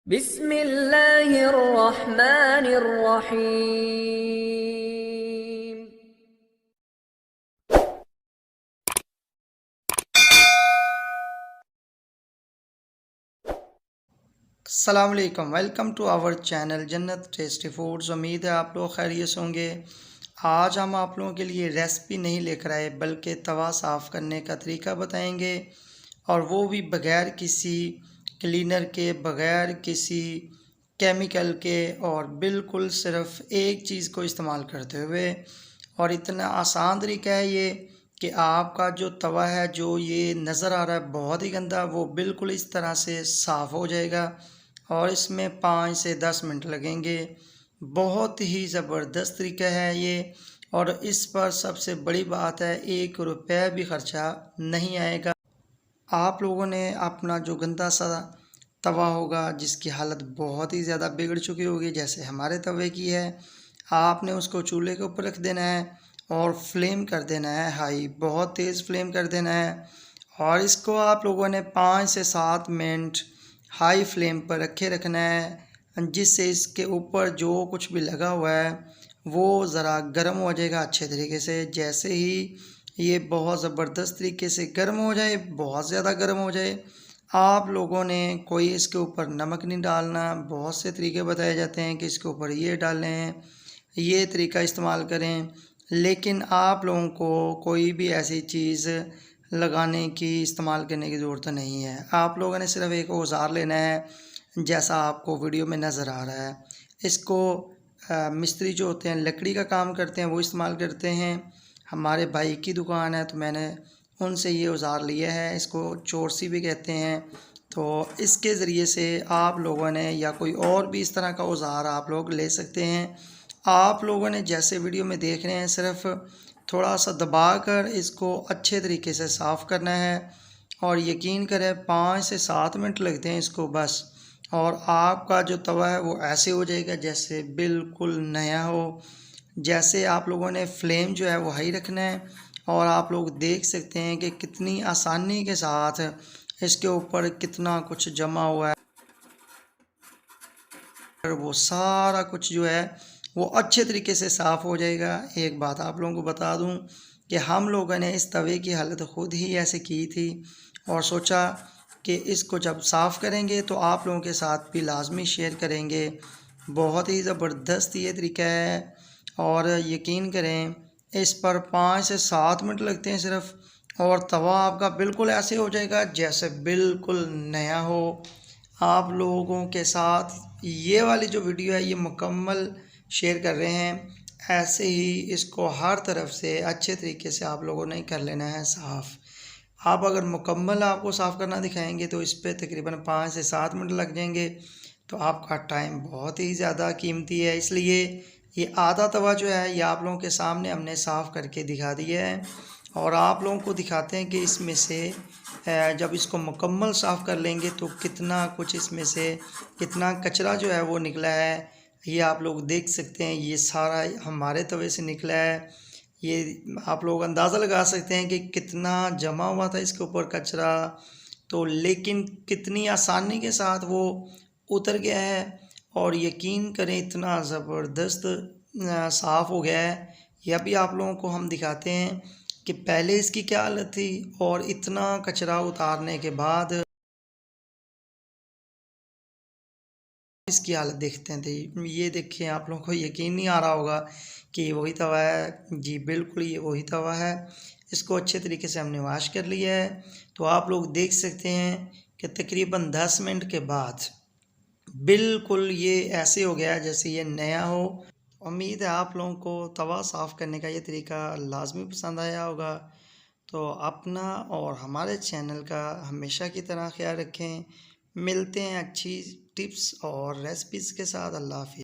बिस्मिल्लाहिर्रहमानिर्रहीम। अस्सलाम वालेकुम, वेलकम टू आवर चैनल जन्नत टेस्टी फूड्स। उम्मीद है आप लोग खैरियत से होंगे। आज हम आप लोगों के लिए रेसिपी नहीं लेकर आए बल्कि तवा साफ़ करने का तरीका बताएंगे, और वो भी बग़ैर किसी क्लीनर के, बग़ैर किसी केमिकल के, और बिल्कुल सिर्फ़ एक चीज़ को इस्तेमाल करते हुए। और इतना आसान तरीका है ये कि आपका जो तवा है, जो ये नज़र आ रहा है बहुत ही गंदा, वो बिल्कुल इस तरह से साफ़ हो जाएगा और इसमें 5 से 10 मिनट लगेंगे। बहुत ही ज़बरदस्त तरीका है ये, और इस पर सबसे बड़ी बात है, 1 रुपया भी ख़र्चा नहीं आएगा। आप लोगों ने अपना जो गंदा सा तवा होगा, जिसकी हालत बहुत ही ज़्यादा बिगड़ चुकी होगी, जैसे हमारे तवे की है, आपने उसको चूल्हे के ऊपर रख देना है और फ्लेम कर देना है हाई, बहुत तेज़ फ्लेम कर देना है। और इसको आप लोगों ने 5 से 7 मिनट हाई फ्लेम पर रखे रखना है, जिससे इसके ऊपर जो कुछ भी लगा हुआ है वो ज़रा गर्म हो जाएगा अच्छे तरीके से। जैसे ही ये बहुत ज़बरदस्त तरीके से गर्म हो जाए, बहुत ज़्यादा गर्म हो जाए, आप लोगों ने कोई इसके ऊपर नमक नहीं डालना। बहुत से तरीके बताए जाते हैं कि इसके ऊपर ये डालें, ये तरीका इस्तेमाल करें, लेकिन आप लोगों को कोई भी ऐसी चीज़ लगाने की, इस्तेमाल करने की ज़रूरत नहीं है। आप लोगों ने सिर्फ़ एक औज़ार लेना है, जैसा आपको वीडियो में नज़र आ रहा है। इसको मिस्त्री जो होते हैं, लकड़ी का काम करते हैं, वो इस्तेमाल करते हैं। हमारे भाई की दुकान है तो मैंने उनसे ये औज़ार लिया है। इसको चोरसी भी कहते हैं। तो इसके ज़रिए से आप लोगों ने, या कोई और भी इस तरह का औज़ार आप लोग ले सकते हैं। आप लोगों ने जैसे वीडियो में देख रहे हैं, सिर्फ़ थोड़ा सा दबा कर इसको अच्छे तरीके से साफ़ करना है, और यकीन करें 5 से 7 मिनट लगते हैं इसको बस। और आपका जो तवा है वो ऐसे हो जाएगा जैसे बिल्कुल नया हो। जैसे आप लोगों ने फ्लेम जो है वो हाई रखना है, और आप लोग देख सकते हैं कि कितनी आसानी के साथ इसके ऊपर कितना कुछ जमा हुआ है। वो सारा कुछ जो है वो अच्छे तरीके से साफ़ हो जाएगा। एक बात आप लोगों को बता दूं कि हम लोगों ने इस तवे की हालत ख़ुद ही ऐसे की थी, और सोचा कि इसको जब साफ़ करेंगे तो आप लोगों के साथ भी लाजमी शेयर करेंगे। बहुत ही ज़बरदस्त ये तरीका है, और यकीन करें इस पर 5 से 7 मिनट लगते हैं सिर्फ़, और तवा आपका बिल्कुल ऐसे हो जाएगा जैसे बिल्कुल नया हो। आप लोगों के साथ ये वाली जो वीडियो है ये मुकम्मल शेयर कर रहे हैं। ऐसे ही इसको हर तरफ से अच्छे तरीके से आप लोगों ने कर लेना है साफ़। आप अगर मुकम्मल आपको साफ़ करना दिखाएंगे तो इस पे तकरीबन 5 से 7 मिनट लग जाएंगे, तो आपका टाइम बहुत ही ज़्यादा कीमती है। इसलिए ये आधा तवा जो है ये आप लोगों के सामने हमने साफ़ करके दिखा दिया है, और आप लोगों को दिखाते हैं कि इसमें से जब इसको मुकम्मल साफ़ कर लेंगे तो कितना कुछ इसमें से, कितना कचरा जो है वो निकला है। ये आप लोग देख सकते हैं, ये सारा हमारे तवे से निकला है। ये आप लोग अंदाज़ा लगा सकते हैं कि कितना जमा हुआ था इसके ऊपर कचरा, तो लेकिन कितनी आसानी के साथ वो उतर गया है। और यकीन करें इतना ज़बरदस्त साफ़ हो गया है। यह भी आप लोगों को हम दिखाते हैं कि पहले इसकी क्या हालत थी, और इतना कचरा उतारने के बाद इसकी हालत देखते हैं। तो ये देखिए, आप लोगों को यकीन नहीं आ रहा होगा कि ये वही तवा है। जी बिल्कुल, ये वही तवा है। इसको अच्छे तरीके से हमने वॉश कर लिया है। तो आप लोग देख सकते हैं कि तकरीबन 10 मिनट के बाद बिल्कुल ये ऐसे हो गया जैसे ये नया हो। उम्मीद है आप लोगों को तवा साफ़ करने का ये तरीका लाजमी पसंद आया होगा। तो अपना और हमारे चैनल का हमेशा की तरह ख्याल रखें। मिलते हैं अच्छी टिप्स और रेसिपीज़ के साथ। अल्लाह हाफ़िज़।